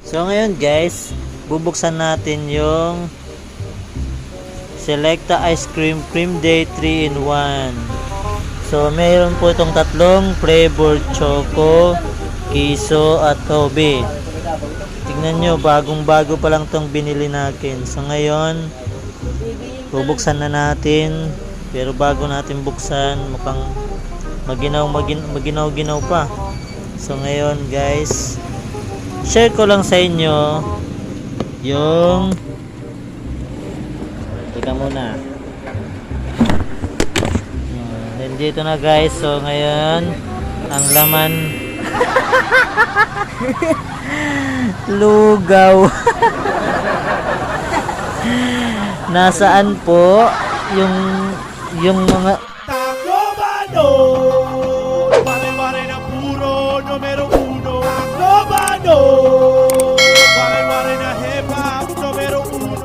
So ngayon guys, bubuksan natin yung Selecta Ice Cream Cream Day 3 in 1. So mayroon po itong tatlong flavor, choco, kiso at tobe. Tingnan nyo, bagong bago pa lang itong binili natin. So ngayon, bubuksan na natin. Pero bago natin buksan, mukhang maginaw-ginaw pa. So ngayon guys, share ko lang sa inyo yung teka muna. Nandito na guys. So ngayon, ang laman lugaw. Nasaan po yung mga